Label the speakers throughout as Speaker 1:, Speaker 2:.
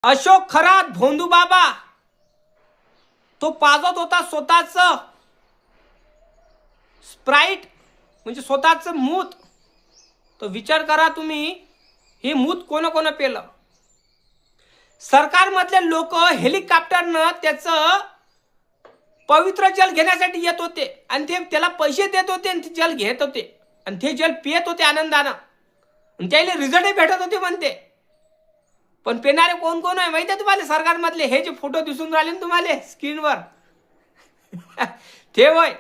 Speaker 1: अशोक खरात भोंदू बाबा तो पाजत होता स्वतःच स्प्राइट म्हणजे स्वतःच मूत. तो विचार करा तुम्ही, हे मूत कोण कोण पेलं. सरकारमधले लोक हेलिकॉप्टरनं त्याचं पवित्र जल घेण्यासाठी येत होते आणि ते त्याला पैसे देत होते आणि ते जल घेत होते आणि ते जल पियत होते आनंदानं आणि त्याला रिझल्टही भेटत होते म्हणते. पण पेणारे कोण कोण आहे माहिती आहे तुम्हाला सरकारमधले? हे जे फोटो दिसून राहिले ना तुम्हाला स्क्रीनवर ते वय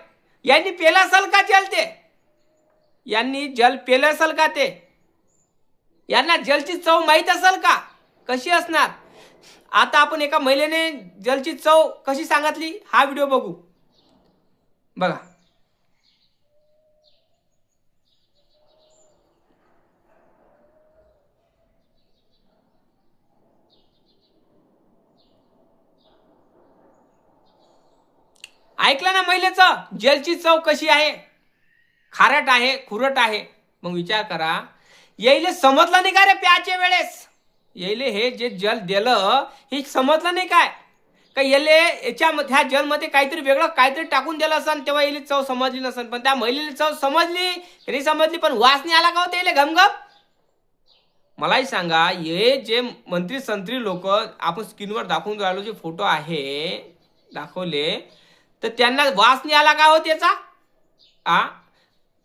Speaker 1: यांनी पेला असेल का जल? ते यांनी जल पेलं असेल का? ते यांना जलची चव माहीत असेल का कशी असणार? आता आपण एका महिलेने जलची चव कशी सांगितली हा व्हिडिओ बघू. बघा. ऐकलं ना महिलेचं जलची चव कशी आहे? खारट आहे, खुरट आहे. मग विचार करा, येईले समजलं नाही का रे प्याच्या वेळेस? येईले हे जे जल दिलं हे समजलं नाही काय का येले याच्यामध्ये ह्या जलमध्ये काहीतरी वेगळं काहीतरी टाकून दिलं असन तेव्हा येईल चव समजली नसन. पण त्या महिलेला चव समजली नाही समजली पण वास नाही आला का होते येले घमघम? मलाही सांगा, हे जे मंत्री संत्री लोक आपण स्क्रीनवर दाखवून राहिलो जे फोटो आहे दाखवले तर त्यांना वास नाही आला का हो त्याचा?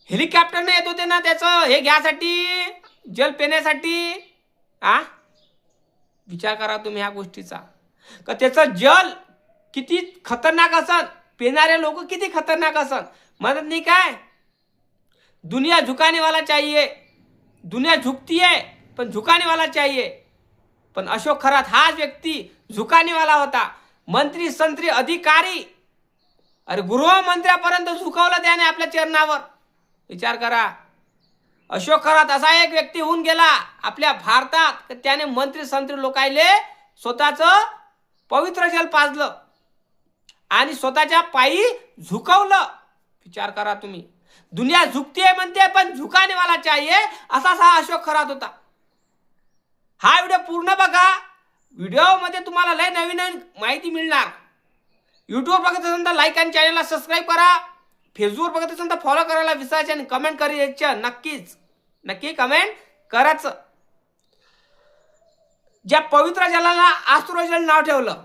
Speaker 1: हेलिकॉप्टरने येत होते ना त्याचं हे घ्यासाठी जल पिण्यासाठी. विचार करा तुम्ही ह्या गोष्टीचा का त्याचं जल किती खतरनाक असन, पिणारे लोक किती खतरनाक असन. म्हणत नाही काय दुनिया झुकाने वाला चाहिए, दुनिया झुकती है पण झुकाने वाला चाहिए. पण अशोक खरात हा व्यक्ती झुकाने वाला होता. मंत्री संत्री अधिकारी अरे गृहमंत्र्यापर्यंत झुकवलं त्याने आपल्या चरणावर. विचार करा, अशोक खरात असा एक व्यक्ती होऊन गेला आपल्या भारतात त्याने मंत्री संत्री लोकायले स्वतःच पवित्र जल पाजलं आणि स्वतःच्या पायी झुकवलं. विचार करा तुम्ही, दुनिया झुकतीये म्हणते पण झुकाने वाला चाहिए असाच हा अशोक खरात होता. हा व्हिडिओ पूर्ण बघा. व्हिडिओ मध्ये तुम्हाला लय नवीन नवीन माहिती मिळणार. यूट्यूब बघत असेल तर लाईक आणि चॅनलला सबस्क्राईब करा. फेसबुक बघत असेल तर फॉलो करायला विसरायचे आणि कमेंट करायचं नक्की कमेंट करायचं. ज्या पवित्र जलाला आश्रयजल नाव ठेवलं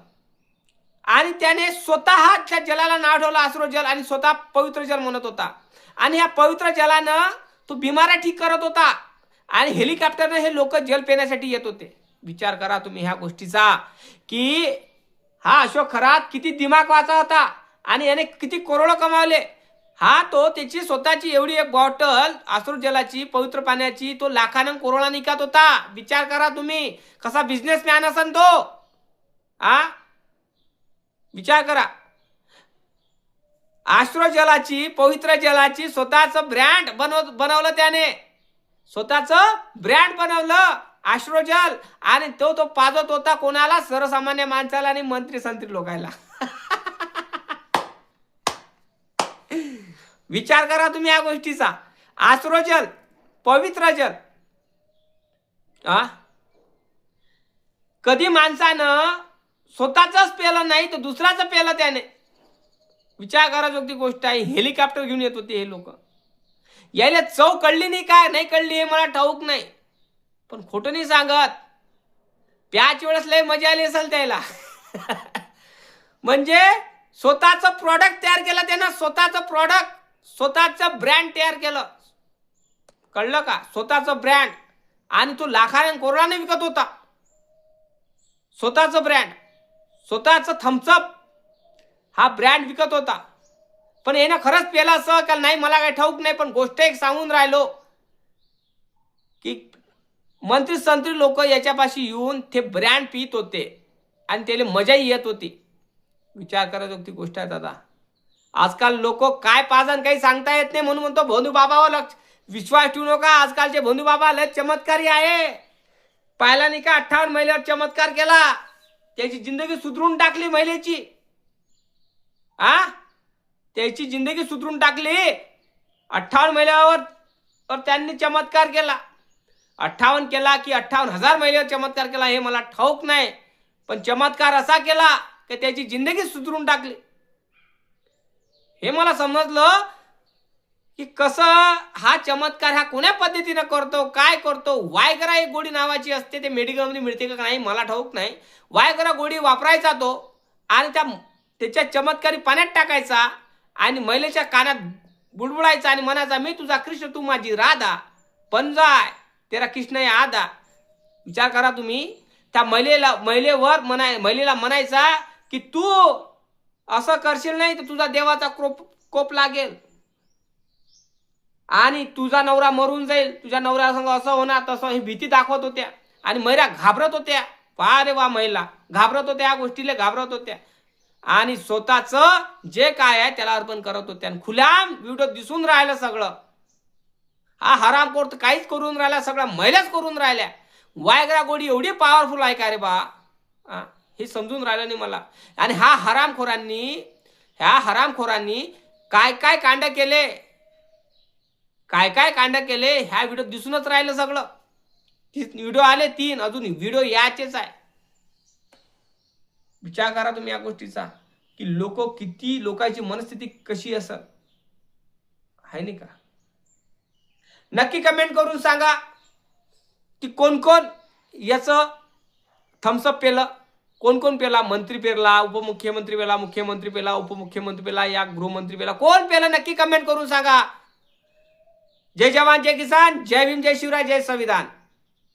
Speaker 1: आणि त्याने स्वतः त्या जलाला नाव ठेवलं आश्रयजल आणि स्वतः पवित्र जल म्हणत होता आणि ह्या पवित्र जलानं तो बिमाऱ्या ठीक करत होता आणि हेलिकॉप्टरने हे लोक जल पिण्यासाठी येत होते. विचार करा तुम्ही ह्या गोष्टीचा की हा अशोक खरात किती दिमाग वाचा होता आणि याने किती करोडो कमावले. हा तो त्याची स्वतःची एवढी एक बॉटल आश्रू जलाची पवित्र पाण्याची तो लाखानं करोडा निघत होता. विचार करा तुम्ही कसा बिझनेसमॅन असन तो. विचार करा, आश्रू जलाची पवित्र जलाची स्वतःच ब्रँड बनवलं त्याने. स्वतःच ब्रँड बनवलं आश्रू जल आणि तो पाजत होता कोणाला? सर्वसामान्य माणसाला आणि मंत्री संत्री लोकांना. विचार करा तुम्ही या गोष्टीचा. आश्रू जल पवित्र जल कधी माणसानं स्वतःच पेलं नाही तर दुसऱ्याचं पेलं त्याने. विचार करा जोगती गोष्ट आहे. हेलिकॉप्टर घेऊन येत होते हे लोक. यायला चव कळली नाही काय नाही कळली हे मला ठाऊक नाही पण खोटं नाही सांगत. प्याच वेळेस लय मजा आली असेल त्याला. म्हणजे स्वतःचं प्रॉडक्ट तयार केलं त्यानं. स्वतःचं प्रॉडक्ट स्वतःचं ब्रँड तयार केलं. कळलं का? स्वतःचं ब्रँड आणि तो लाखाने करोडाने विकत होता. स्वतःचं ब्रँड स्वतःचं थम्सअप हा ब्रँड विकत होता. पण यानं खरंच पेला असं का नाही मला काही ठाऊक नाही पण गोष्ट एक सांगून राहिलो की मंत्री संत्री लोक याच्यापाशी येऊन ते ब्रँड पित होते आणि त्याला मजाही येत होती. विचार करत होती गोष्ट आहे दादा. आजकाल लोक काय पाजन काही सांगता येत नाही म्हणून म्हणतो भोंदू बाबावर विश्वास ठेवू नका. आजकालचे भोंदू बाबा लय चमत्कारी आहे. पाहिला नाही का 58 महिलेवर चमत्कार केला, त्याची जिंदगी सुधरून टाकली महिलेची. त्याची जिंदगी सुधरून टाकली. 58 महिलावर त्यांनी चमत्कार केला. 58 केला की 58,000 महिलेवर चमत्कार केला हे मला ठाऊक नाही पण चमत्कार असा केला की त्याची जिंदगी सुधरून टाकली. हे मला समजलं की कसं हा चमत्कार हा कोण्या पद्धतीनं करतो, काय करतो. वायगरा एक गोळी नावाची असते, ते मेडिकलमध्ये मिळते का नाही मला ठाऊक नाही. वायगरा गोळी वापरायचा तो आणि त्याच्या चमत्कारी पाण्यात टाकायचा आणि महिलेच्या कानात बुडबुडायचा आणि म्हणायचा, मी तुझा कृष्ण तू माझी राधा, पंजाय तेरा कृष्ण आहे आधा. विचार करा तुम्ही, त्या महिलेला म्हणायचा की तू असं करशील नाही तर तुझा देवाचा कोप लागेल आणि तुझा नवरा मरून जाईल, तुझ्या नवऱ्यासंग असं होणार तसं, ही भीती दाखवत होत्या आणि महिला घाबरत होत्या. वा रे वा, महिला घाबरत होत्या, या गोष्टीला घाबरत होत्या आणि स्वतःच जे काय आहे त्याला अर्पण करत होत्या. खुल्याम व्हिडिओ दिसून राहिलं सगळं. हा हरामखोर काहीच करून राहिला, सगळ्या महिलाच करून राहिल्या. वायग्रा गोळी एवढी पॉवरफुल आहे का रे बा, हे समजून राहिलं नाही मला. आणि ह्या हरामखोरांनी काय काय कांड केले, ह्या व्हिडिओ दिसूनच राहिलं सगळं. व्हिडिओ आले 3, अजून व्हिडिओ याचेच आहे. विचार करा तुम्ही या गोष्टीचा की लोकांची मनस्थिती कशी असं आहे नाही का. नक्की कमेंट करून सांगा की कोण कोण याचं थम्सअप पेलं, कोण पेला. मंत्री पेरला, उपमुख्यमंत्री पेला, मुख्यमंत्री पेला, उपमुख्यमंत्री पेला, या गृहमंत्री पेला, कोण पेलं नक्की कमेंट करून सांगा. जय जवान जय किसान, जय भीम, जय शिवराय, जय संविधान.